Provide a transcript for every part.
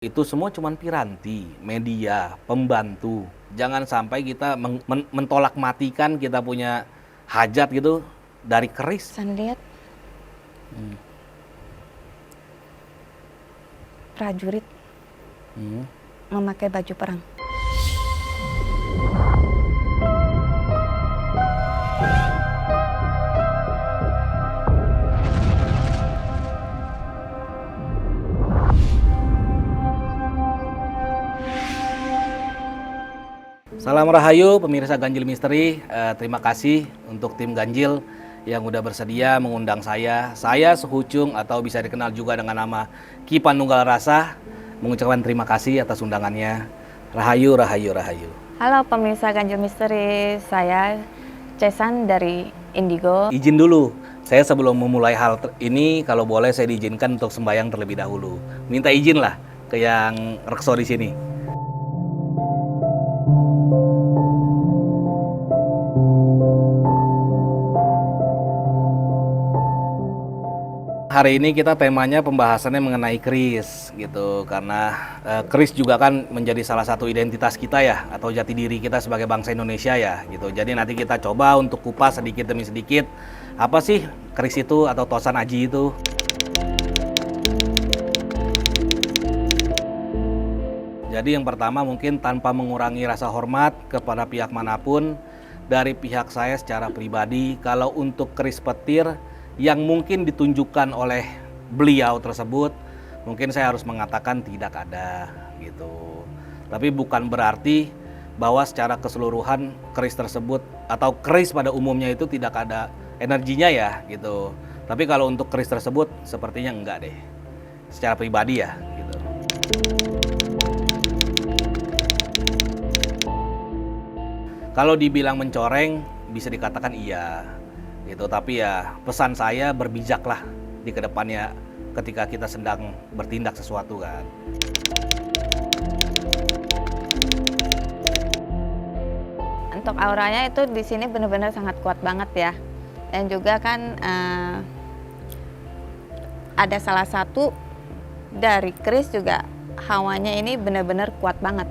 Itu semua cuman piranti, media, pembantu. Jangan sampai kita mentolak matikan kita punya hajat gitu dari keris. San lihat prajurit memakai baju perang. Salam Rahayu pemirsa Ganjil Misteri, terima kasih untuk tim Ganjil yang udah bersedia mengundang saya. Saya Suhucung atau bisa dikenal juga dengan nama Ki Panunggal Rasa, mengucapkan terima kasih atas undangannya. Rahayu, Rahayu, Rahayu. Halo pemirsa Ganjil Misteri, saya Cesan dari Indigo. Izin dulu, saya sebelum memulai hal ini, kalau boleh saya diizinkan untuk sembahyang terlebih dahulu. Minta izin lah ke yang rekso di sini. Hari ini kita temanya pembahasannya mengenai keris gitu, karena keris juga kan menjadi salah satu identitas kita ya, atau jati diri kita sebagai bangsa Indonesia ya gitu. Jadi nanti kita coba untuk kupas sedikit demi sedikit, apa sih keris itu atau tosan aji itu. Jadi yang pertama mungkin tanpa mengurangi rasa hormat kepada pihak manapun, dari pihak saya secara pribadi, kalau untuk keris petir yang mungkin ditunjukkan oleh beliau tersebut, mungkin saya harus mengatakan tidak ada gitu. Tapi bukan berarti bahwa secara keseluruhan keris tersebut atau keris pada umumnya itu tidak ada energinya ya gitu. Tapi kalau untuk keris tersebut sepertinya enggak deh, secara pribadi ya gitu. Kalau dibilang mencoreng bisa dikatakan iya gitu, tapi ya pesan saya berbijaklah di kedepannya ketika kita sedang bertindak sesuatu kan. Untuk auranya itu di sini benar-benar sangat kuat banget ya. Dan juga kan ada salah satu dari keris juga hawanya ini benar-benar kuat banget.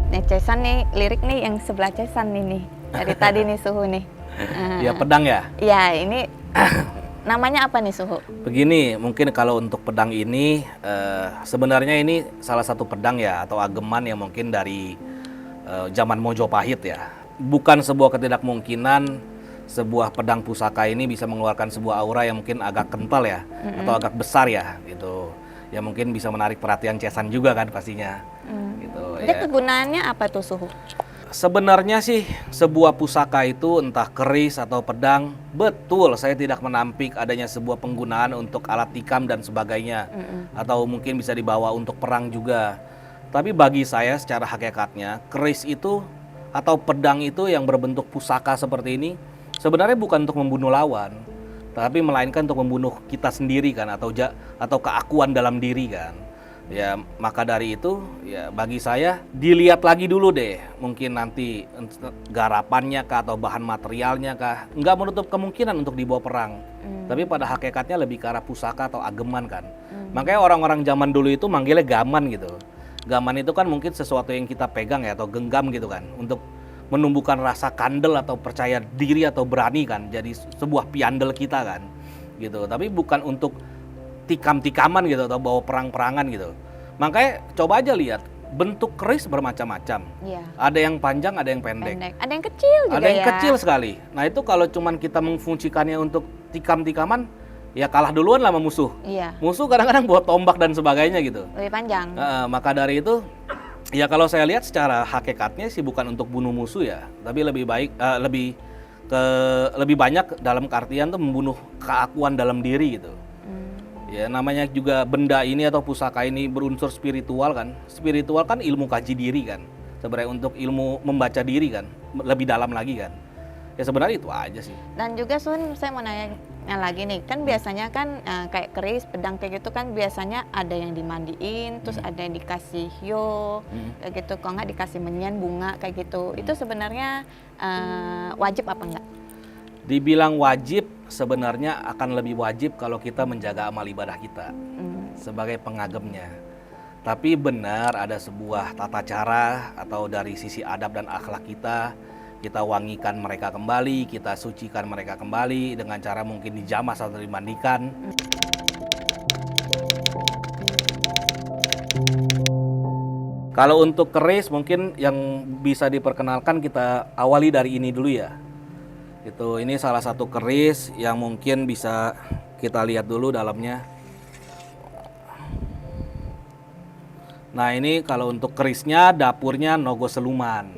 Nih Cesan nih, lirik nih yang sebelah Cesan ini dari tadi nih Suhu nih. Ya pedang ya? Ya ini namanya apa nih Suhu? Begini, mungkin kalau untuk pedang ini sebenarnya ini salah satu pedang ya atau ageman yang mungkin dari zaman Mojopahit ya. Bukan sebuah ketidakmungkinan sebuah pedang pusaka ini bisa mengeluarkan sebuah aura yang mungkin agak kental ya atau agak besar ya gitu. Ya mungkin bisa menarik perhatian Cesan juga kan pastinya. Gitu, Jadi ya. kegunaannya apa tuh Suhu? Sebenarnya sih sebuah pusaka itu entah keris atau pedang, betul saya tidak menampik adanya sebuah penggunaan untuk alat tikam dan sebagainya. Atau mungkin bisa dibawa untuk perang juga. Tapi bagi saya secara hakikatnya keris itu atau pedang itu yang berbentuk pusaka seperti ini sebenarnya bukan untuk membunuh lawan, tapi melainkan untuk membunuh kita sendiri kan, atau keakuan dalam diri kan. Ya maka dari itu ya bagi saya dilihat lagi dulu deh, mungkin nanti garapannya kah atau bahan materialnya kah, nggak menutup kemungkinan untuk dibawa perang. Tapi pada hakikatnya lebih ke arah pusaka atau ageman kan. Makanya orang-orang zaman dulu itu manggilnya gaman gitu. Gaman itu kan mungkin sesuatu yang kita pegang ya atau genggam gitu kan, untuk menumbuhkan rasa kandel atau percaya diri atau berani kan, jadi sebuah piandel kita kan gitu. Tapi bukan untuk tikam-tikaman gitu atau bawa perang-perangan gitu. Makanya coba aja lihat bentuk keris bermacam-macam. Iya. Ada yang panjang, ada yang pendek. Ada yang kecil juga Ada yang ya. kecil sekali. Nah itu kalau cuman kita memfungsikannya untuk tikam-tikaman, ya kalah duluan lah sama musuh. Iya. Musuh kadang-kadang bawa tombak dan sebagainya gitu. Lebih panjang. Maka dari itu, ya kalau saya lihat secara hakikatnya sih bukan untuk bunuh musuh ya, tapi lebih baik, lebih banyak dalam artian tuh membunuh keakuan dalam diri gitu. Ya namanya juga benda ini atau pusaka ini berunsur spiritual kan. Spiritual kan ilmu kaji diri kan. Sebenarnya untuk ilmu membaca diri kan, lebih dalam lagi kan. Ya sebenarnya itu aja sih. Dan juga Sun, saya mau nanya lagi nih, kan biasanya kan kayak keris, pedang kayak gitu kan biasanya ada yang dimandiin, terus ada yang dikasih hio, kayak gitu, kalau nggak dikasih menyan, bunga kayak gitu. Itu sebenarnya wajib apa enggak? Dibilang wajib, sebenarnya akan lebih wajib kalau kita menjaga amal ibadah kita. sebagai pengagemnya. Tapi benar ada sebuah tata cara atau dari sisi adab dan akhlak kita wangikan mereka kembali, kita sucikan mereka kembali dengan cara mungkin dijamah atau dimandikan. Kalau untuk keris mungkin yang bisa diperkenalkan kita awali dari ini dulu ya. Ini salah satu keris yang mungkin bisa kita lihat dulu dalamnya. Nah, ini kalau untuk kerisnya dapurnya Nogo Seluman.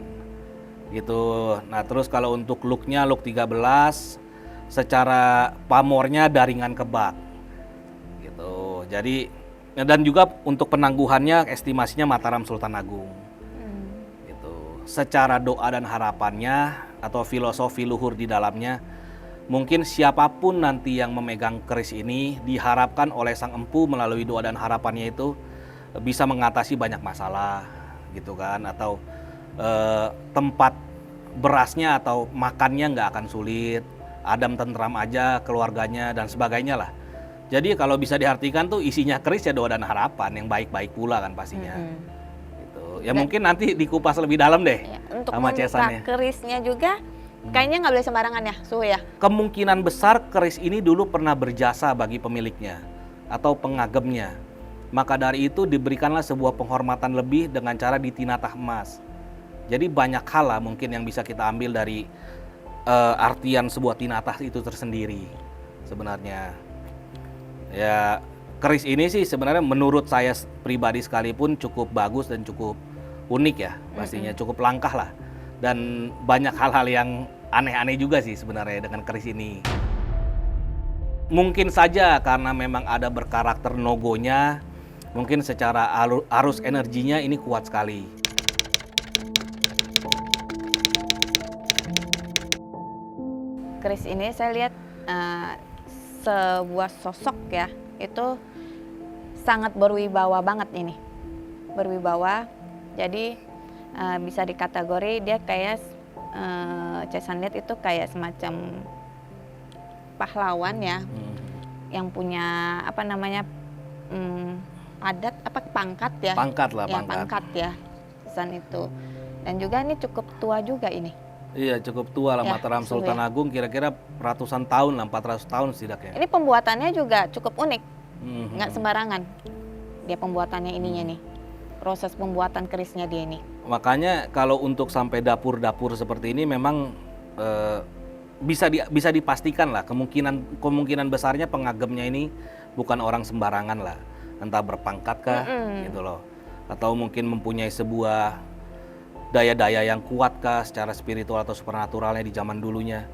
Nah, terus kalau untuk looknya look 13, secara pamornya daringan kebak. Jadi dan juga untuk penangguhannya estimasinya Mataram Sultan Agung. Secara doa dan harapannya atau filosofi luhur di dalamnya, mungkin siapapun nanti yang memegang keris ini diharapkan oleh Sang Empu melalui doa dan harapannya itu bisa mengatasi banyak masalah atau tempat berasnya atau makannya nggak akan sulit, adem tentram aja keluarganya dan sebagainya lah. Jadi kalau bisa diartikan tuh isinya keris ya doa dan harapan yang baik-baik pula kan pastinya. Ya mungkin nanti dikupas lebih dalam deh ya, untuk sama membuka cesannya. Kerisnya juga kayaknya nggak boleh sembarangan ya, Suhu ya? Kemungkinan besar keris ini dulu pernah berjasa bagi pemiliknya atau pengagemnya. Maka dari itu diberikanlah sebuah penghormatan lebih dengan cara ditinatah emas. Jadi banyak hal lah mungkin yang bisa kita ambil dari artian sebuah tinatah itu tersendiri sebenarnya. Ya, keris ini sih sebenarnya menurut saya pribadi sekalipun cukup bagus dan cukup unik ya, pastinya cukup langkah lah. Dan banyak hal-hal yang aneh-aneh juga sih sebenarnya dengan keris ini. Mungkin saja karena memang ada berkarakter nogonya, mungkin secara arus energinya ini kuat sekali. Keris ini saya lihat sebuah sosok ya, itu sangat berwibawa banget ini. Berwibawa, jadi bisa dikategori dia kayak, Cesan lihat itu kayak semacam pahlawan ya, yang punya apa namanya, adat apa pangkat ya? Pangkat lah, ya, pangkat ya, Cesan itu. Dan juga ini cukup tua juga ini. Iya, cukup tua lah, Ya, Mataram Sultan ya. Agung kira-kira ratusan tahun lah, 400 tahun setidaknya. Ini pembuatannya juga cukup unik, nggak sembarangan dia pembuatannya ininya nih, proses pembuatan kerisnya dia ini. Makanya kalau untuk sampai dapur-dapur seperti ini memang bisa dipastikan lah kemungkinan besarnya pengagemnya ini bukan orang sembarangan lah, entah berpangkat kah gitu loh, atau mungkin mempunyai sebuah daya-daya yang kuat kah secara spiritual atau supernaturalnya di zaman dulunya.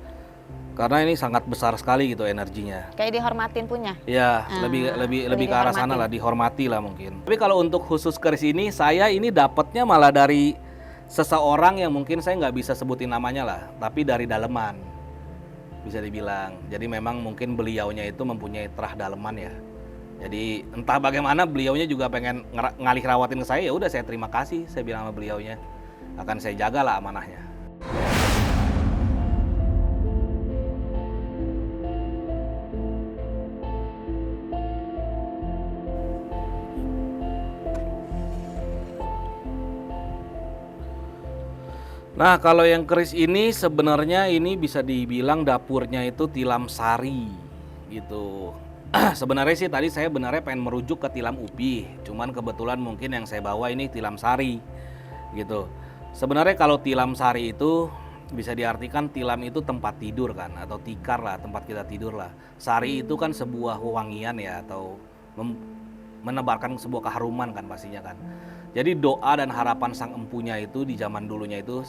Karena ini sangat besar sekali gitu energinya. Kayak dihormatin punya. Ya, lebih ke arah sana lah, dihormati lah mungkin. Tapi kalau untuk khusus keris ini, saya ini dapatnya malah dari seseorang yang mungkin saya nggak bisa sebutin namanya lah, tapi dari daleman bisa dibilang. Jadi memang mungkin beliaunya itu mempunyai terah daleman ya. Jadi entah bagaimana beliaunya juga pengen ngalih rawatin ke saya, ya udah saya terima kasih, saya bilang sama beliaunya. Akan saya jagalah amanahnya. Nah, kalau yang keris ini sebenarnya ini bisa dibilang dapurnya itu Tilam Sari gitu. Sebenarnya sih tadi saya benarnya pengen merujuk ke Tilam Upi, cuman kebetulan mungkin yang saya bawa ini Tilam Sari gitu. Sebenarnya kalau Tilam Sari itu bisa diartikan tilam itu tempat tidur kan, atau tikar lah, tempat kita tidur lah. Sari itu kan sebuah wewangian ya, atau menebarkan sebuah keharuman kan pastinya kan. Jadi doa dan harapan sang empunya itu di zaman dulunya itu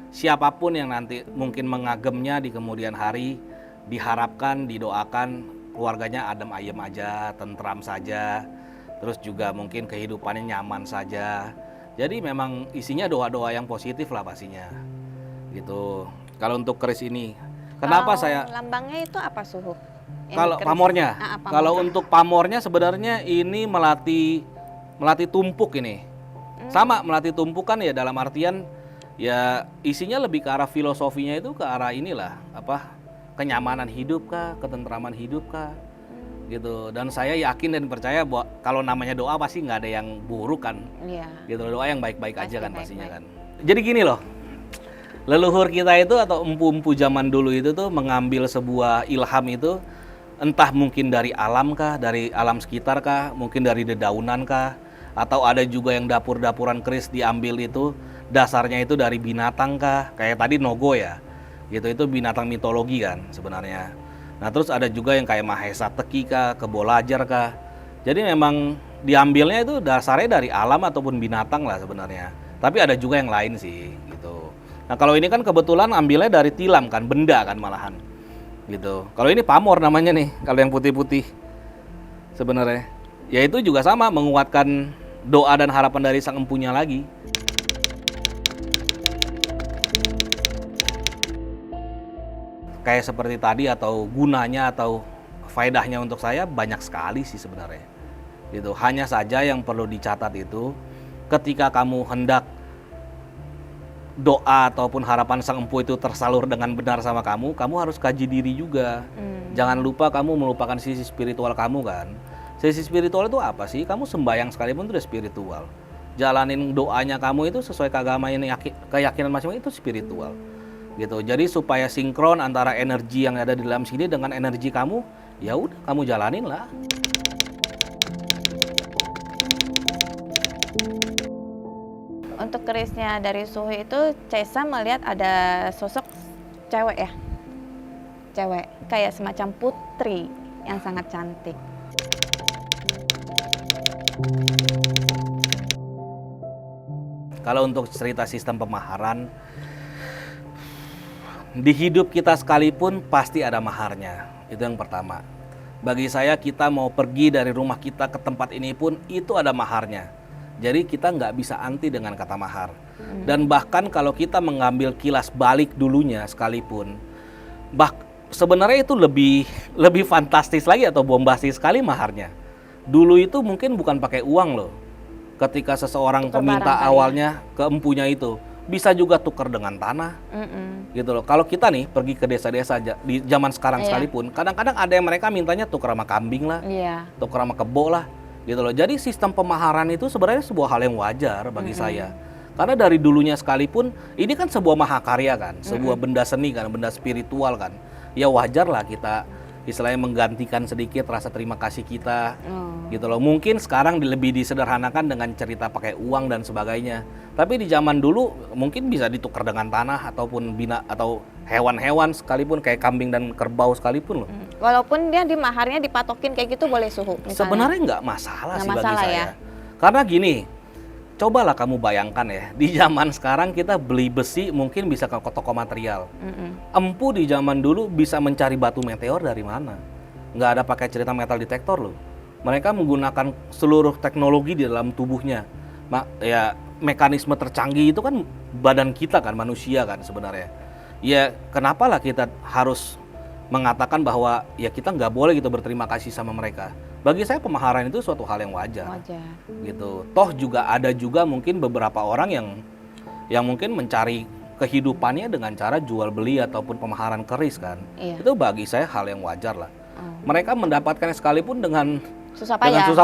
siapapun yang nanti mungkin mengagemnya di kemudian hari diharapkan, didoakan keluarganya adem ayem aja, tentram saja, terus juga mungkin kehidupannya nyaman saja. Jadi memang isinya doa-doa yang positif lah pastinya gitu. Kalau untuk keris ini, kenapa saya lambangnya itu apa Suhu? Kalau pamornya, kalau untuk pamornya sebenarnya ini melati tumpuk ini. Sama melati tumpuk kan ya, dalam artian ya isinya lebih ke arah filosofinya itu ke arah inilah apa, kenyamanan hidup kah, ketentraman hidup kah, gitu. Dan saya yakin dan percaya bahwa kalau namanya doa pasti nggak ada yang buruk kan, Iya. gitu loh. Doa yang baik-baik aja Pasti kan pastinya baik-baik. kan. Jadi gini loh, leluhur kita itu atau empu-empu zaman dulu itu tuh mengambil sebuah ilham itu entah mungkin dari alam kah, dari alam sekitar kah, mungkin dari dedaunan kah, atau ada juga yang dapur-dapuran keris diambil itu dasarnya itu dari binatang kah, kayak tadi Nogo ya, gitu itu binatang mitologi kan sebenarnya. Nah terus ada juga yang kayak Mahesa Teki kah, Kebolajar kah. Jadi memang diambilnya itu dasarnya dari alam ataupun binatang lah sebenarnya. Tapi ada juga yang lain sih gitu. Nah kalau ini kan kebetulan ambilnya dari tilam kan, benda kan malahan gitu. Kalau ini pamor namanya nih, kalau yang putih-putih sebenarnya. Ya itu juga sama menguatkan doa dan harapan dari sang empunya lagi. Kayak seperti tadi atau gunanya atau faedahnya untuk saya banyak sekali sih sebenarnya. Gitu. Hanya saja yang perlu dicatat itu ketika kamu hendak doa ataupun harapan sang empu itu tersalur dengan benar sama kamu harus kaji diri juga. Jangan lupa kamu melupakan sisi spiritual kamu kan. Sisi spiritual itu apa sih? Kamu sembahyang sekalipun itu udah spiritual. Jalanin doanya kamu itu sesuai keagamaan keyakinan masing-masing itu spiritual. Gitu. Jadi supaya sinkron antara energi yang ada di dalam sini dengan energi kamu, ya udah kamu jalanin lah. Untuk kerisnya dari suhu itu, Caesa melihat ada sosok cewek ya. Cewek, kayak semacam putri yang sangat cantik. Kalau untuk cerita sistem pemaharan, di hidup kita sekalipun pasti ada maharnya. Itu yang pertama. Bagi saya kita mau pergi dari rumah kita ke tempat ini pun itu ada maharnya. Jadi kita nggak bisa anti dengan kata mahar. Dan bahkan kalau kita mengambil kilas balik dulunya sekalipun, sebenarnya itu lebih fantastis lagi atau bombastis sekali maharnya. Dulu itu mungkin bukan pakai uang loh. Ketika seseorang peminta awalnya ke empunya itu, bisa juga tukar dengan tanah. Gitu loh. Kalau kita nih pergi ke desa-desa di zaman sekarang sekalipun, kadang-kadang ada yang mereka mintanya tukar sama kambing lah, tukar sama kebo lah. Gitu loh. Jadi sistem pemaharan itu sebenarnya sebuah hal yang wajar bagi saya. Karena dari dulunya sekalipun ini kan sebuah mahakarya kan, sebuah benda seni kan, benda spiritual kan. Ya wajar lah kita istilahnya menggantikan sedikit rasa terima kasih kita. Gitu loh. Mungkin sekarang lebih disederhanakan dengan cerita pakai uang dan sebagainya. Tapi di zaman dulu mungkin bisa ditukar dengan tanah ataupun atau hewan-hewan sekalipun kayak kambing dan kerbau sekalipun loh. Walaupun dia di maharnya dipatokin kayak gitu boleh suhu misalnya. Sebenarnya nggak masalah Nggak sih bagi masalah saya. ya? Karena gini, cobalah kamu bayangkan ya, di zaman sekarang kita beli besi mungkin bisa ke toko material. Empu di zaman dulu bisa mencari batu meteor dari mana? Nggak ada pakai cerita metal detektor loh. Mereka menggunakan seluruh teknologi di dalam tubuhnya. Ya mekanisme tercanggih itu kan badan kita kan, manusia kan sebenarnya. Ya kenapa lah kita harus mengatakan bahwa ya kita nggak boleh gitu berterima kasih sama mereka. Bagi saya pemaharan itu suatu hal yang wajar. Gitu. Toh juga ada juga mungkin beberapa orang yang mungkin mencari kehidupannya dengan cara jual beli ataupun pemaharan keris kan. Itu bagi saya hal yang wajar lah. Mereka mendapatkan sekalipun dengan susah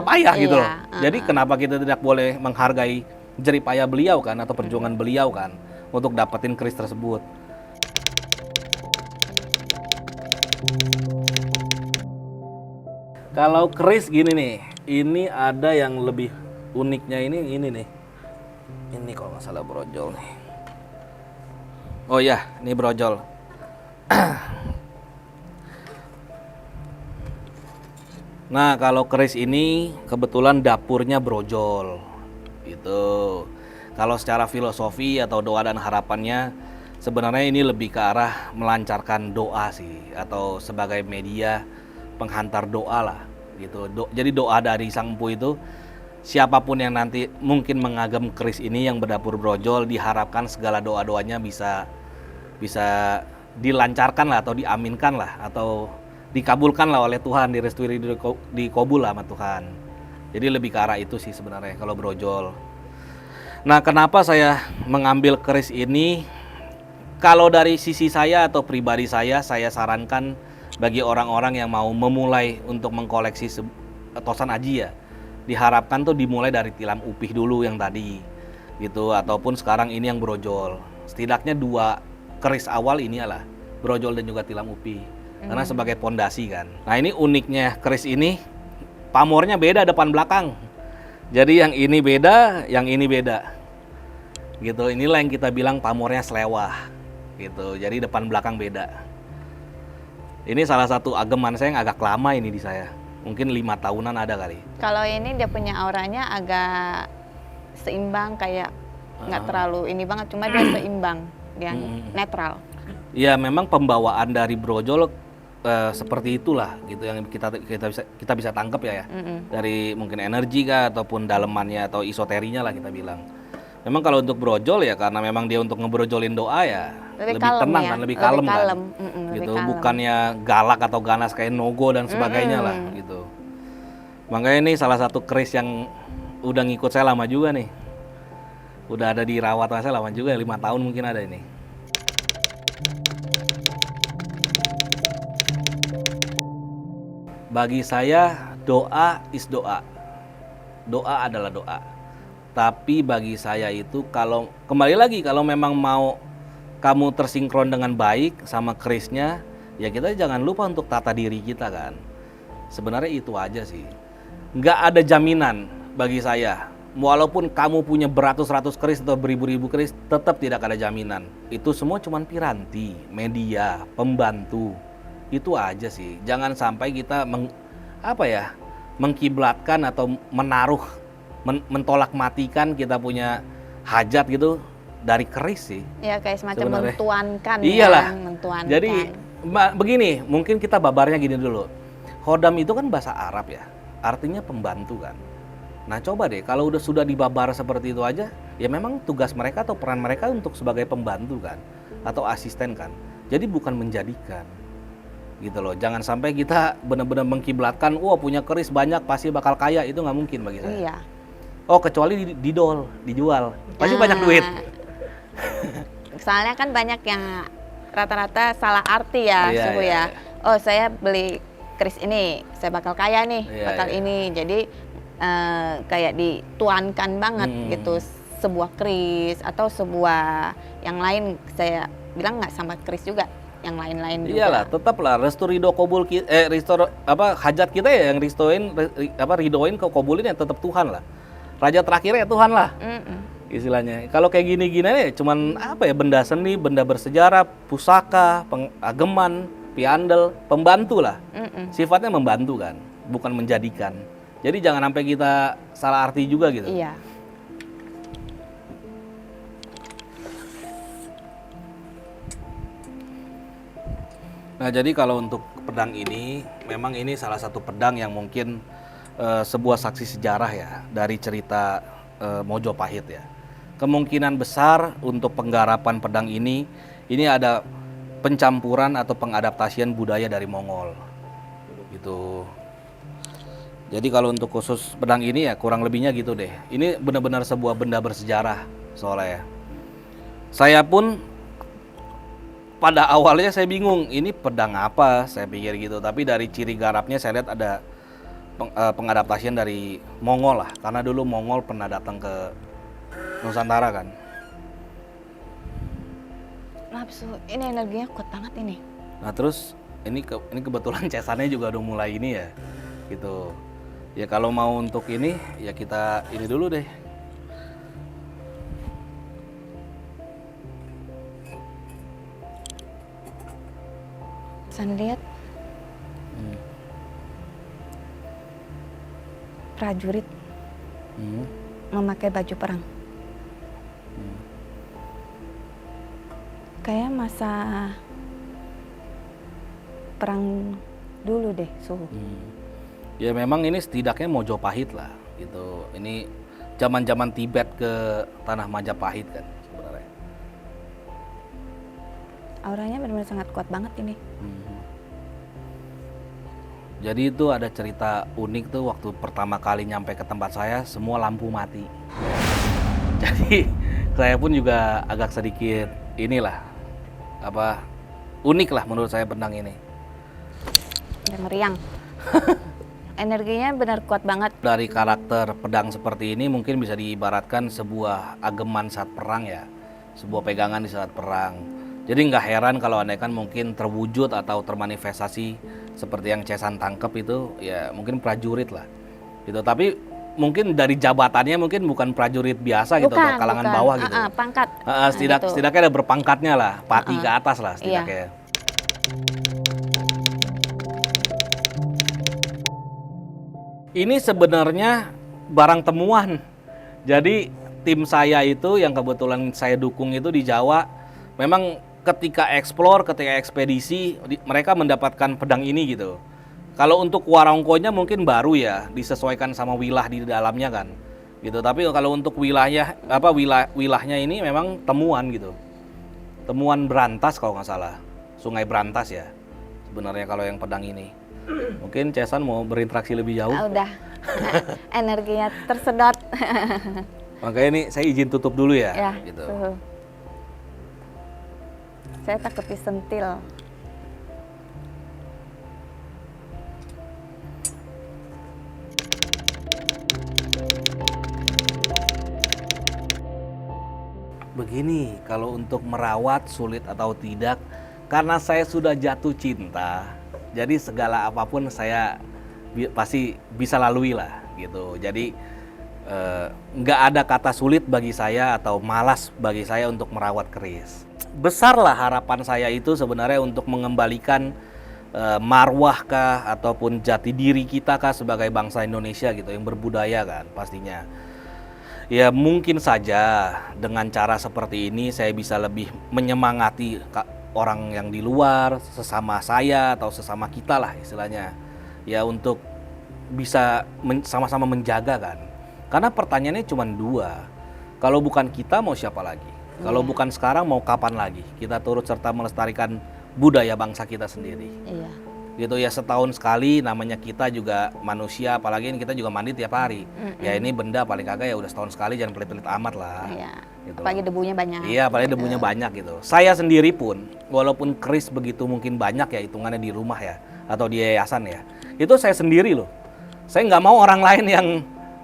payah gitu loh. Jadi kenapa kita tidak boleh menghargai jerih payah beliau kan atau perjuangan beliau kan untuk dapetin keris tersebut. Kalau keris gini nih, ini ada yang lebih uniknya ini nih. Ini kalau nggak salah brojol nih. Oh ya, ini brojol. Nah, kalau keris ini kebetulan dapurnya brojol. Gitu. Kalau secara filosofi atau doa dan harapannya sebenarnya ini lebih ke arah melancarkan doa sih atau sebagai media penghantar doa lah gitu. Jadi doa dari sang empu itu siapapun yang nanti mungkin mengagem keris ini yang berdapur brojol diharapkan segala doa-doanya bisa dilancarkan lah atau diaminkan lah atau dikabulkan lah oleh Tuhan, direstui, dikabul lah sama Tuhan. Jadi lebih ke arah itu sih sebenarnya kalau brojol. Nah, kenapa saya mengambil keris ini? Kalau dari sisi saya atau pribadi saya sarankan bagi orang-orang yang mau memulai untuk mengkoleksi tosan aji ya, diharapkan tuh dimulai dari tilam upih dulu yang tadi gitu, ataupun sekarang ini yang brojol. Setidaknya 2 keris awal ini adalah brojol dan juga tilam upih karena sebagai pondasi kan. Nah ini uniknya keris ini, pamornya beda depan belakang. Jadi yang ini beda, yang ini beda gitu. Inilah yang kita bilang pamornya selewah gitu, jadi depan belakang beda. Ini salah satu ageman saya yang agak lama ini di saya, mungkin 5 tahunan ada kali. Kalau ini dia punya auranya agak seimbang, kayak nggak terlalu ini banget, cuma dia seimbang, dia netral. Ya memang pembawaan dari brojol seperti itulah gitu yang kita bisa tangkap ya, dari mungkin energi kah ataupun dalemannya atau isoterinya lah kita bilang. Memang kalau untuk brojol ya karena memang dia untuk ngebrojolin doa ya lebih tenang ya, kan, lebih kalem kan, gitu, lebih kalem. bukannya galak atau ganas kayak nogo dan sebagainya lah gitu. Makanya ini salah satu keris yang udah ngikut saya lama juga nih, udah ada di rawat saya lama juga, 5 tahun mungkin ada ini. Bagi saya doa is doa. Doa adalah doa. Tapi bagi saya itu kalau kembali lagi kalau memang mau kamu tersinkron dengan baik sama kerisnya, ya kita jangan lupa untuk tata diri kita kan. Sebenarnya itu aja sih. Nggak ada jaminan bagi saya. Walaupun kamu punya beratus-ratus keris atau beribu-ribu keris, tetap tidak ada jaminan. Itu semua cuma piranti, media, pembantu. Itu aja sih. Jangan sampai kita mengkiblatkan atau menaruh, mentolak matikan kita punya hajat gitu dari keris sih. Ya kayak semacam Sebenarnya. mentuankan. Iyalah. Ya, mentuankan. Jadi begini, mungkin kita babarnya gini dulu. Khodam itu kan bahasa Arab ya, artinya pembantu kan. Nah coba deh kalau sudah dibabar seperti itu aja, ya memang tugas mereka atau peran mereka untuk sebagai pembantu kan, atau asisten kan. Jadi bukan menjadikan. Gitu loh, jangan sampai kita benar-benar mengkiblatkan, wah punya keris banyak pasti bakal kaya, itu nggak mungkin bagi saya. Iya. Oh kecuali dijual, pasti banyak duit. Soalnya kan banyak yang rata-rata salah arti ya, Iya, suhu iya, ya. iya. Oh saya beli keris ini, saya bakal kaya nih, Iya, bakal iya. ini. Jadi kayak dituankan banget gitu sebuah keris atau sebuah yang lain. Saya bilang nggak sama keris juga. Yang lain-lain juga. Iyalah, tetaplah restu ridho kabul hajat kita ya yang ridoin ke kabulin ya tetap Tuhan lah. Raja terakhirnya ya Tuhan lah. Istilahnya. Kalau kayak gini-gini ya cuman benda seni, benda bersejarah, pusaka, ageman, piandel, pembantu lah. Sifatnya membantu kan, bukan menjadikan. Jadi jangan sampai kita salah arti juga gitu. Iya. Nah jadi kalau untuk pedang ini, memang ini salah satu pedang yang mungkin sebuah saksi sejarah ya dari cerita Mojopahit ya. Kemungkinan besar untuk penggarapan pedang ini ada pencampuran atau pengadaptasian budaya dari Mongol gitu. Jadi kalau untuk khusus pedang ini ya kurang lebihnya gitu deh. Ini benar-benar sebuah benda bersejarah soalnya ya. Saya pun pada awalnya saya bingung, ini pedang apa, saya pikir gitu. Tapi dari ciri garapnya saya lihat ada pengadaptasian dari Mongol lah. Karena dulu Mongol pernah datang ke Nusantara kan. Nafsu, ini energinya kuat banget ini. Nah terus ini kebetulan cesannya juga udah mulai ini ya, gitu. Ya kalau mau untuk ini ya kita ini dulu deh. Saya lihat prajurit memakai baju perang. Kayak masa perang dulu deh, suhu. Ya memang ini setidaknya Mojopahit lah gitu. Ini zaman-zaman Tibet ke tanah Majapahit kan sebenarnya. Auranya benar-benar sangat kuat banget ini. Jadi itu ada cerita unik tuh waktu pertama kali nyampe ke tempat saya, semua lampu mati. Jadi saya pun juga agak sedikit inilah unik lah menurut saya pedang ini. sampai meriang. Energinya benar kuat banget. Dari karakter pedang seperti ini mungkin bisa diibaratkan sebuah ageman saat perang ya, sebuah pegangan di saat perang. Jadi nggak heran kalau andaikan mungkin terwujud atau termanifestasi seperti yang Chesan tangkep itu, ya mungkin prajurit lah, gitu. Tapi mungkin dari jabatannya mungkin bukan prajurit biasa gitu, atau kalangan bawah gitu. Pangkat. Gitu. Setidaknya ada berpangkatnya lah, pati ke atas lah setidaknya. Iya. Ini sebenarnya barang temuan. Jadi tim saya itu yang kebetulan saya dukung itu di Jawa, memang ketika eksplor, ketika ekspedisi, mereka mendapatkan pedang ini gitu. Kalau untuk warongkonya mungkin baru ya, disesuaikan sama wilayah di dalamnya kan, gitu. Tapi kalau untuk wilahnya ini memang temuan gitu, temuan Brantas kalau nggak salah, Sungai Brantas ya. Sebenarnya kalau yang pedang ini, mungkin Chesan mau berinteraksi lebih jauh. Udah, energinya tersedot. Makanya ini saya izin tutup dulu ya, Ya, gitu. Saya takut disentil. Begini, kalau untuk merawat sulit atau tidak, karena saya sudah jatuh cinta, jadi segala apapun saya pasti bisa lalui lah gitu. Jadi nggak ada kata sulit bagi saya atau malas bagi saya untuk merawat keris. Besarlah harapan saya itu sebenarnya untuk mengembalikan marwah kah ataupun jati diri kita kah sebagai bangsa Indonesia gitu, yang berbudaya kan pastinya. Ya mungkin saja dengan cara seperti ini saya bisa lebih menyemangati orang yang di luar, sesama saya atau sesama kita lah istilahnya. Ya untuk bisa sama-sama menjaga kan. Karena pertanyaannya cuma dua. Kalau bukan kita mau siapa lagi? Kalau bukan sekarang mau kapan lagi? Kita turut serta melestarikan budaya bangsa kita sendiri. Iya. Gitu ya, setahun sekali, namanya kita juga manusia, apalagi kita juga mandi tiap hari. Ya ini benda paling kagak ya udah setahun sekali, jangan pelit-pelit amat lah. Iya. Gitu. Apalagi debunya banyak. Iya, apalagi debunya banyak gitu. Saya sendiri pun, walaupun keris begitu mungkin banyak ya hitungannya di rumah ya, atau di yayasan ya, itu saya sendiri loh. Saya nggak mau orang lain yang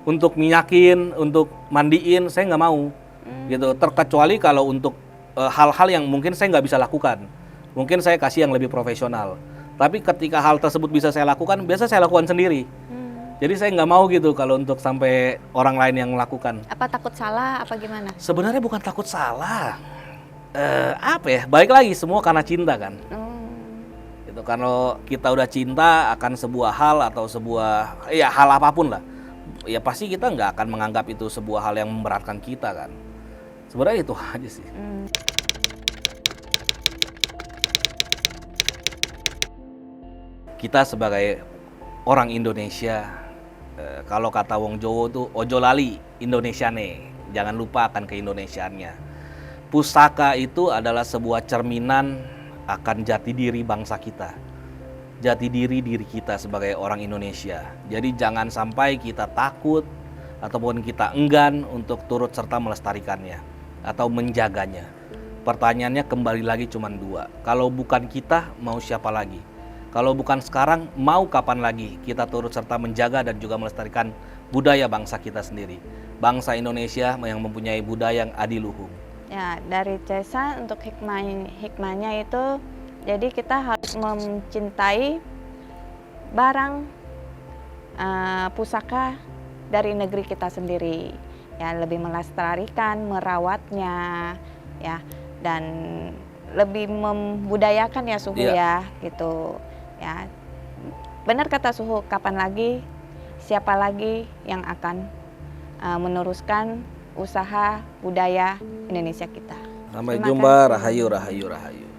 untuk minyakin, untuk mandiin, saya nggak mau. Gitu. Terkecuali kalau untuk hal-hal yang mungkin saya nggak bisa lakukan. Mungkin saya kasih yang lebih profesional. Tapi ketika hal tersebut bisa saya lakukan, biasa saya lakukan sendiri. Jadi saya nggak mau gitu kalau untuk sampai orang lain yang melakukan. Apa takut salah, apa gimana? Sebenarnya bukan takut salah. Apa ya? Balik lagi semua karena cinta kan. Gitu. Kalau kita udah cinta akan sebuah hal atau sebuah ya hal apapun lah, ya pasti kita nggak akan menganggap itu sebuah hal yang memberatkan kita kan. Sebenarnya itu aja sih. Kita sebagai orang Indonesia, kalau kata wong Jawa tuh ojo lali Indonesia nih, jangan lupa akan keindonesiaannya. Pusaka itu adalah sebuah cerminan akan jati diri bangsa kita, jati diri kita sebagai orang Indonesia. Jadi jangan sampai kita takut ataupun kita enggan untuk turut serta melestarikannya atau menjaganya. Pertanyaannya kembali lagi cuma dua, kalau bukan kita mau siapa lagi? Kalau bukan sekarang, mau kapan lagi kita turut serta menjaga dan juga melestarikan budaya bangsa kita sendiri. Bangsa Indonesia yang mempunyai budaya yang adiluhung. Ya, dari Chesan untuk hikmahnya itu, jadi kita harus mencintai barang pusaka dari negeri kita sendiri. Ya, lebih melestarikan, merawatnya, ya, dan lebih membudayakan ya Suhu ya, gitu. Ya, benar kata Suhu, kapan lagi, siapa lagi yang akan meneruskan usaha budaya Indonesia kita. Sampai jumpa, rahayu, rahayu, rahayu.